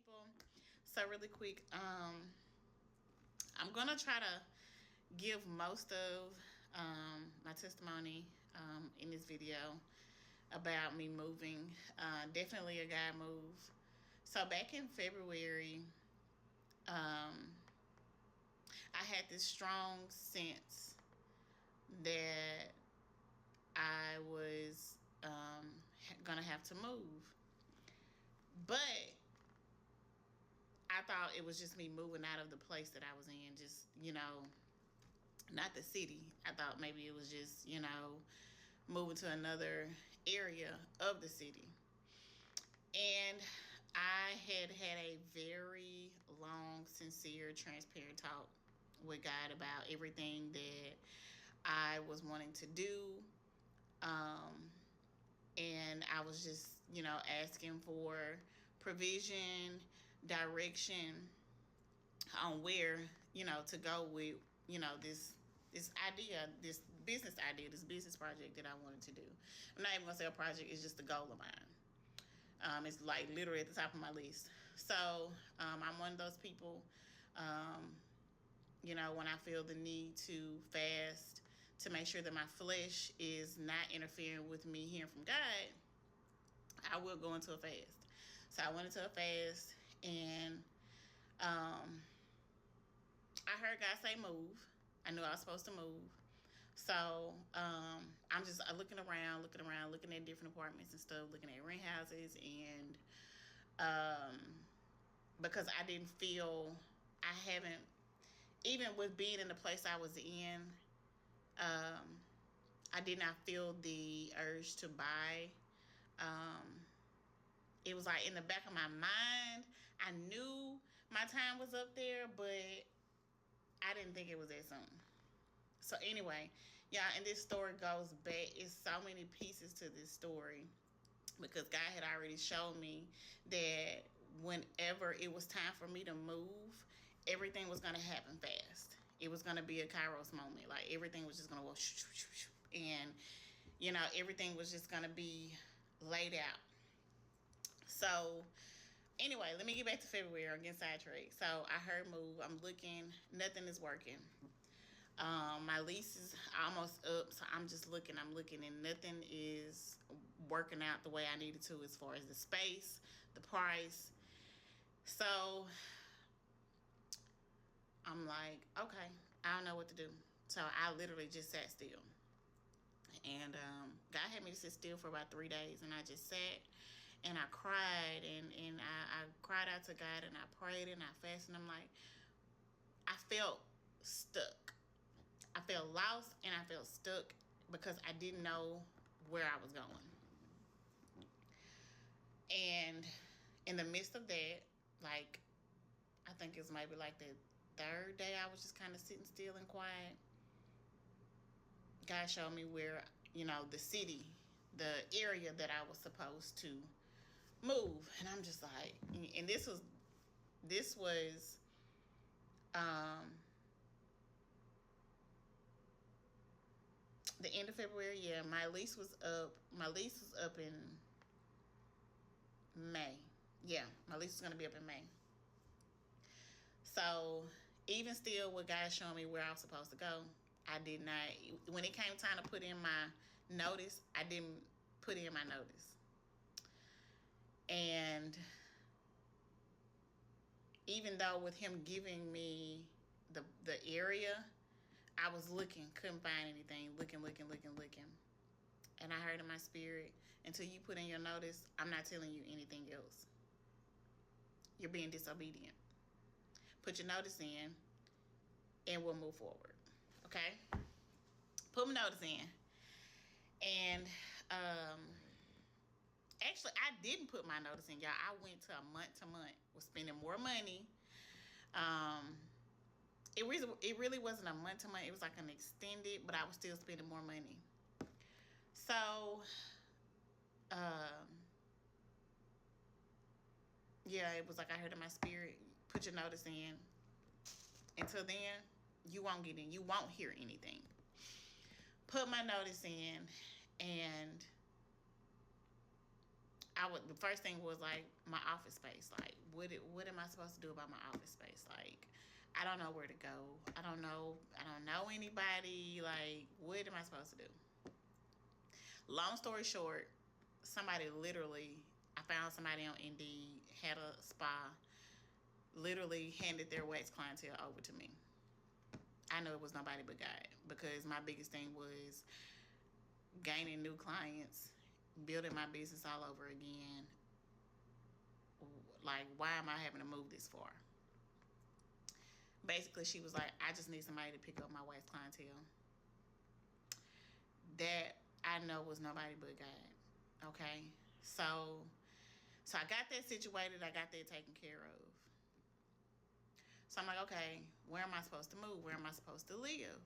people. So really quick, I'm gonna try to give most of my testimony in this video about me moving. Definitely a God move. So back in February, um, I had this strong sense that I was gonna have to move, but I thought it was just me moving out of the place that I was in, just, not the city. I thought maybe it was just, moving to another area of the city. And I had a very long, sincere, transparent talk with God about everything that I was wanting to do. And I was just, asking for provision, direction on where, to go with, this idea, this business idea, this business project that I wanted to do. I'm not even gonna say a project, it's just a goal of mine. It's like literally at the top of my list. So I'm one of those people, when I feel the need to fast to make sure that my flesh is not interfering with me hearing from God, I will go into a fast. So I went into a fast, and I heard God say move. I knew I was supposed to move. So I'm just looking around, looking at different apartments and stuff, looking at rent houses, and because I didn't feel, I haven't, even with being in the place I was in, I did not feel the urge to buy. It was like in the back of my mind, I knew my time was up there, but I didn't think it was that soon. So anyway, yeah, and this story goes back. It's so many pieces to this story because God had already shown me that whenever it was time for me to move, everything was going to happen fast. It was going to be a Kairos moment. Like everything was just going to go shoo, shoo, shoo, shoo. And, everything was just going to be laid out. So anyway, let me get back to February. I'm getting sidetracked. So I heard move. I'm looking. Nothing is working. My lease is almost up, so I'm just looking, and nothing is working out the way I needed to as far as the space, the price. So I'm like, okay, I don't know what to do. So I literally just sat still. And God had me to sit still for about 3 days, and I just sat and I cried, and I cried out to God, and I prayed and I fasted, and I'm like, I felt stuck. I felt lost and I felt stuck because I didn't know where I was going. And in the midst of that, like, I think it's maybe like the third day I was just kind of sitting still and quiet. God showed me where, the city, the area that I was supposed to move. And I'm just like, and this was the end of February. Yeah, my lease was up in May. Yeah, my lease is going to be up in May. So even still with God showing me where I was supposed to go, I did not, when it came time to put in my notice, I didn't put in my notice. And even though with him giving me the area, I was looking, couldn't find anything, looking. And I heard in my spirit, until you put in your notice, I'm not telling you anything else. You're being disobedient. Put your notice in, and we'll move forward. Okay? Put my notice in. And actually, I didn't put my notice in, y'all. I went to a month, was spending more money. It really wasn't a month. It was like an extended, but I was still spending more money. So, yeah, it was like I heard in my spirit, put your notice in. Until then, you won't get in. You won't hear anything. Put my notice in, and the first thing was like my office space. Like, what am I supposed to do about my office space? Like, I don't know where to go. I don't know anybody. Like, what am I supposed to do? Long story short, somebody literally, I found somebody on Indeed, had a spa, literally handed their wax clientele over to me. I know it was nobody but God, because my biggest thing was gaining new clients, building my business all over again. Like, why am I having to move this far? Basically, she was like, I just need somebody to pick up my wax clientele. That I know was nobody but God. Okay? So I got that situated, I got that taken care of. So I'm like, okay, where am I supposed to move? Where am I supposed to live?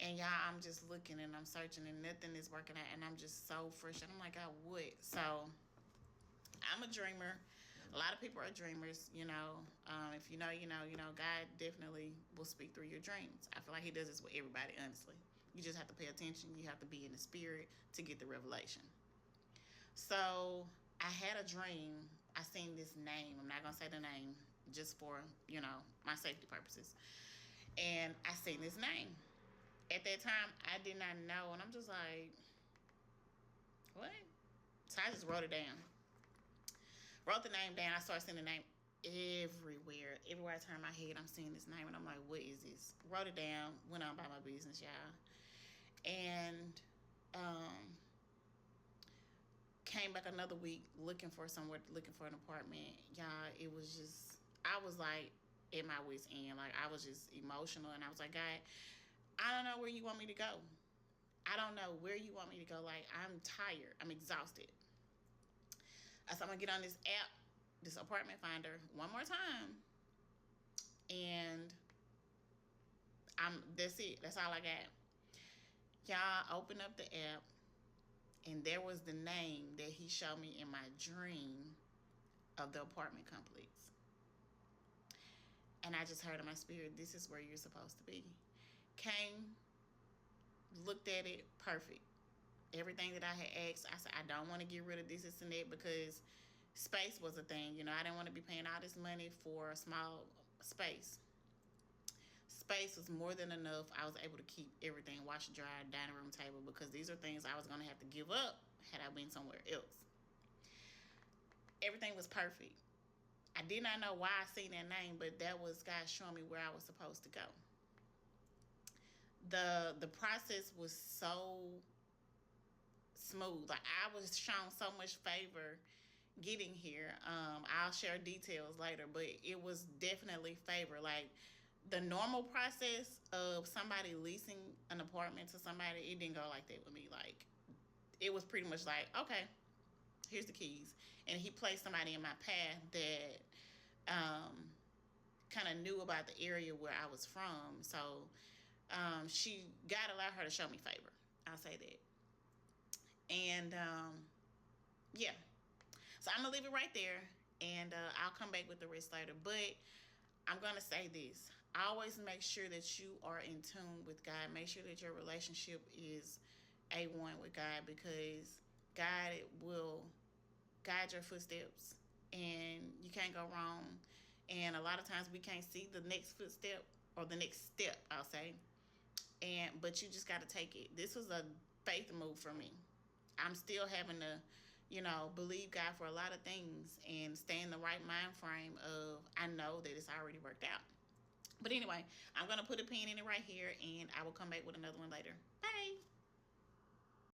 And y'all, I'm just looking and I'm searching and nothing is working out, and I'm just so frustrated. I'm like, God, what? So I'm a dreamer. A lot of people are dreamers, you know. If you know, you know, God definitely will speak through your dreams. I feel like he does this with everybody, honestly. You just have to pay attention. You have to be in the spirit to get the revelation. So I had a dream. I seen this name. I'm not going to say the name just for, my safety purposes. And I seen this name. At that time, I did not know. And I'm just like, what? So I just wrote it down. Wrote the name down. I started seeing the name everywhere. Everywhere I turn my head, I'm seeing this name. And I'm like, what is this? Wrote it down. Went on about my business, y'all. And came back another week looking for an apartment. Y'all, it was just, I was like at my wit's end. Like, I was just emotional. And I was like, God, I don't know where you want me to go. I don't know where you want me to go. Like, I'm tired. I'm exhausted. I said, I'm going to get on this app, this apartment finder, one more time. And that's it. That's all I got. Y'all, open up the app, and there was the name that he showed me in my dream of the apartment complex. And I just heard in my spirit, this is where you're supposed to be. Came, looked at it, perfect. Everything that I had asked, I said, I don't want to get rid of this and that, because space was a thing. I didn't want to be paying all this money for a small space. Space was more than enough. I was able to keep everything, washer, dryer, dining room table, because these are things I was going to have to give up had I been somewhere else. Everything was perfect. I did not know why I seen that name, but that was God showing me where I was supposed to go. The process was so smooth. Like, I was shown so much favor getting here. I'll share details later, but it was definitely favor. Like, the normal process of somebody leasing an apartment to somebody, it didn't go like that with me. Like, it was pretty much like, okay, here's the keys. And he placed somebody in my path that kind of knew about the area where I was from. So God allowed her to show me favor. I'll say that. And yeah. So I'm going to leave it right there, and I'll come back with the rest later. But I'm going to say this. Always make sure that you are in tune with God. Make sure that your relationship is A1 with God, because God will guide your footsteps, and you can't go wrong. And a lot of times we can't see the next footstep, or the next step, I'll say. But you just got to take it. This was a faith move for me. I'm still having to, believe God for a lot of things and stay in the right mind frame of, I know that it's already worked out. But anyway, I'm going to put a pin in it right here, and I will come back with another one later. Bye.